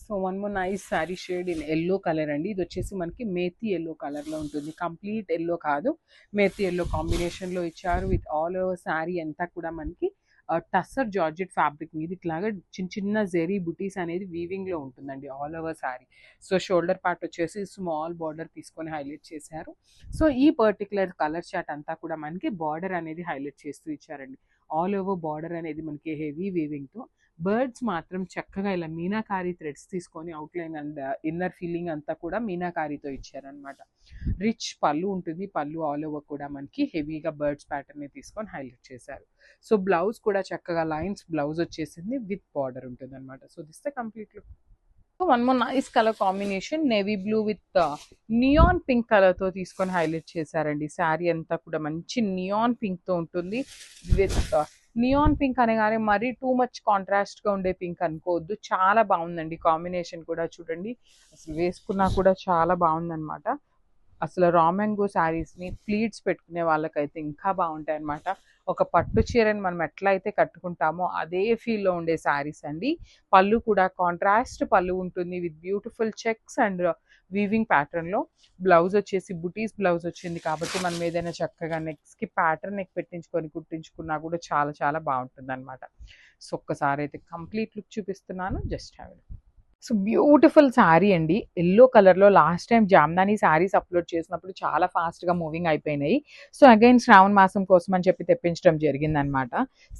So one more nice sari shade in yellow colour అండి. ఇది వచ్చేసి మనకి మేతి ఎల్లో కలర్లో ఉంటుంది. కంప్లీట్ ఎల్లో కాదు, మేతి ఎల్లో కాంబినేషన్లో ఇచ్చారు. విత్ ఆల్ ఓవర్ శారీ అంతా కూడా మనకి టస్సర్ జార్జెట్ ఫ్యాబ్రిక్ మీద ఇట్లాగా చిన్న చిన్న జెరీ బుటీస్ అనేది వీవింగ్లో ఉంటుందండి all over sari. So shoulder part వచ్చేసి స్మాల్ బార్డర్ తీసుకొని హైలైట్ చేశారు. సో ఈ పర్టికులర్ కలర్ చార్ట్ అంతా కూడా మనకి బార్డర్ అనేది హైలైట్ చేస్తూ ఇచ్చారండి. ఆల్ ఓవర్ బార్డర్ అనేది మనకి హెవీ వీవింగ్తో, బర్డ్స్ మాత్రం చక్కగా ఇలా మీనాకారి థ్రెడ్స్ తీసుకొని అవుట్లైన్ అండ్ ఇన్నర్ ఫీలింగ్ అంతా కూడా మీనాకారితో ఇచ్చారనమాట. రిచ్ పళ్ళు ఉంటుంది. పళ్ళు ఆల్ ఓవర్ కూడా మనకి హెవీగా బర్డ్స్ ప్యాటర్న్ తీసుకొని హైలైట్ చేశారు. సో బ్లౌజ్ కూడా చక్కగా లైన్స్ బ్లౌజ్ వచ్చేసింది విత్ బార్డర్ ఉంటుంది అనమాట. So this the complete look. One more nice colour combination navy blue with neon pink colour తో తీసుకొని హైలైట్ చేశారండి. శారీ అంతా కూడా మంచి నియాన్ పింక్ తో ఉంటుంది. విత్ నియాన్ పింక్ అనగానే మరీ టూ మచ్ కాంట్రాస్ట్ గా ఉండే పింక్ అనుకోవద్దు, చాలా బాగుందండి కాంబినేషన్ కూడా. చూడండి అసలు వేసుకున్నా కూడా చాలా బాగుందన్నమాట. అసలు రా మ్యాంగో శారీస్ని ప్లీట్స్ పెట్టుకునే వాళ్ళకైతే ఇంకా బాగుంటాయి అనమాట. ఒక పట్టు చీరని మనం ఎట్లా అయితే కట్టుకుంటామో అదే ఫీల్లో ఉండే శారీస్ అండి. పళ్ళు కూడా కాంట్రాస్ట్ పళ్ళు ఉంటుంది with beautiful checks and weaving ప్యాటర్న్లో. బ్లౌజ్ వచ్చేసి బుటీస్ బ్లౌజ్ వచ్చింది కాబట్టి మనం ఏదైనా చక్కగా నెక్స్ట్కి ప్యాటర్న్ నెక్ పెట్టించుకొని కుట్టించుకున్నా కూడా చాలా చాలా బాగుంటుంది అనమాట. సో ఒక్కసారి అయితే కంప్లీట్ లుక్ చూపిస్తున్నాను, just have it. So beautiful sari అండి, ఎల్లో కలర్లో. Last time Jamdani saris upload చేసినప్పుడు చాలా ఫాస్ట్గా మూవింగ్ అయిపోయినాయి. సో అగైన్ శ్రావణ మాసం కోసం అని చెప్పి తెప్పించడం జరిగిందనమాట.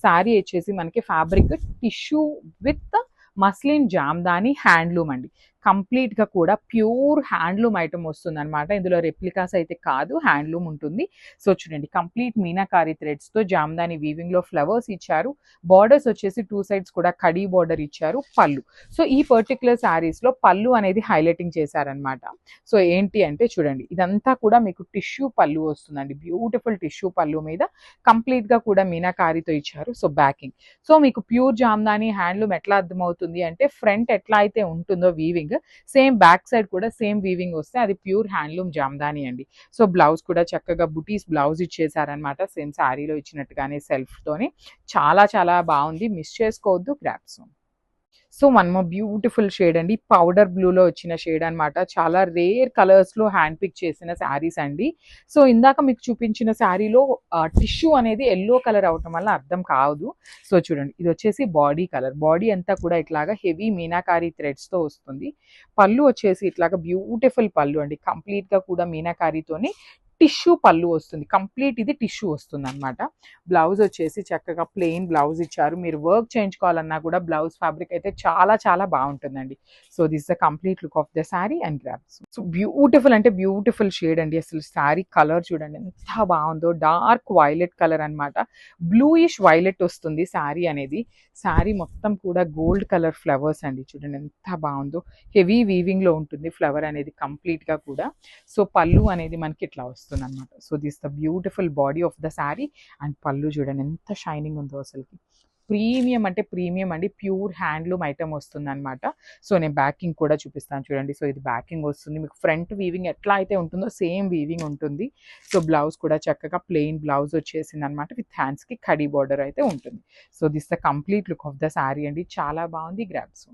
శారీ వచ్చేసి మనకి fabric tissue with muslin Jamdani handloom అండి. కంప్లీట్గా కూడా ప్యూర్ హ్యాండ్లూమ్ ఐటమ్ వస్తుంది అనమాట. ఇందులో రెప్లికాస్ అయితే కాదు, హ్యాండ్లూమ్ ఉంటుంది. సో చూడండి కంప్లీట్ మీనాకారి థ్రెడ్స్తో జామ్దాని వీవింగ్లో ఫ్లవర్స్ ఇచ్చారు. బార్డర్స్ వచ్చేసి టూ సైడ్స్ కూడా కడీ బార్డర్ ఇచ్చారు. పళ్ళు, సో ఈ పర్టికులర్ శారీస్లో పళ్ళు అనేది హైలైటింగ్ చేశారనమాట. సో ఏంటి అంటే చూడండి ఇదంతా కూడా మీకు టిష్యూ పళ్ళు వస్తుందండి. బ్యూటిఫుల్ టిష్యూ పళ్ళు మీద కంప్లీట్గా కూడా మీనాకారితో ఇచ్చారు. సో బ్యాకింగ్, సో మీకు ప్యూర్ జామ్దాని హ్యాండ్లూమ్ ఎట్లా అర్థమవుతుంది అంటే ఫ్రంట్ ఎట్లా అయితే ఉంటుందో వీవింగ్, సేమ్ బ్యాక్ సైడ్ కూడా సేమ్ వీవింగ్ వస్తే అది ప్యూర్ హ్యాండ్లూమ్ జామ్దాని అండి. సో బ్లౌజ్ కూడా చక్కగా బుటీస్ బ్లౌజ్ ఇచ్చేసారనమాట. సేమ్ శారీలో ఇచ్చినట్టుగానే సెల్ఫ్ తోని చాలా చాలా బాగుంది, మిస్ చేసుకోవద్దు, grasp. So one more beautiful shade అండి, పౌడర్ బ్లూలో వచ్చిన షేడ్ అనమాట. చాలా రేర్ కలర్స్లో హ్యాండ్ పిక్ చేసిన శారీస్ అండి. సో ఇందాక మీకు చూపించిన శారీలో టిష్యూ అనేది ఎల్లో కలర్ అవటం వల్ల అర్థం కాదు. సో చూడండి ఇది వచ్చేసి బాడీ కలర్. బాడీ అంతా కూడా ఇట్లాగా హెవీ మీనాకారి థ్రెడ్స్తో వస్తుంది. పళ్ళు వచ్చేసి ఇట్లాగా బ్యూటిఫుల్ పళ్ళు అండి, కంప్లీట్గా కూడా మీనాకారితోని టిష్యూ పళ్ళు వస్తుంది. కంప్లీట్ ఇది టిష్యూ వస్తుంది అనమాట. బ్లౌజ్ వచ్చేసి చక్కగా ప్లెయిన్ బ్లౌజ్ ఇచ్చారు. మీరు వర్క్ చేయించుకోవాలన్నా కూడా బ్లౌజ్ ఫ్యాబ్రిక్ అయితే చాలా చాలా బాగుంటుందండి. So this the complete look of the sari and grasp. So beautiful అంటే బ్యూటిఫుల్ షేడ్ అండి. అసలు శారీ కలర్ చూడండి ఎంత బాగుందో, డార్క్ వైలెట్ కలర్ అనమాట. బ్లూయిష్ వైలెట్ వస్తుంది శారీ అనేది. శారీ మొత్తం కూడా గోల్డ్ కలర్ ఫ్లవర్స్ అండి, చూడండి ఎంత బాగుందో. హెవీ వీవింగ్ లో ఉంటుంది ఫ్లవర్ అనేది కంప్లీట్ గా కూడా. సో పళ్ళు అనేది మనకి ఇట్లా వస్తుంది అనమాట. So this the beautiful body of the sari and పళ్ళు చూడండి ఎంత షైనింగ్ ఉందో అసలుకి. ప్రీమియం అంటే ప్రీమియం అండి, ప్యూర్ హ్యాండ్లూమ్ ఐటమ్ వస్తుంది అనమాట. సో నేను బ్యాకింగ్ కూడా చూపిస్తాను చూడండి. సో ఇది బ్యాకింగ్ వస్తుంది మీకు. ఫ్రంట్ వీవింగ్ ఎట్లా అయితే ఉంటుందో సేమ్ వీవింగ్ ఉంటుంది. సో బ్లౌజ్ కూడా చక్కగా ప్లెయిన్ బ్లౌజ్ వచ్చేసింది అనమాట. విత్ హ్యాండ్స్కి కడీ బార్డర్ అయితే ఉంటుంది. So this the complete look of the sari అండి, చాలా బాగుంది, గ్రాప్స్.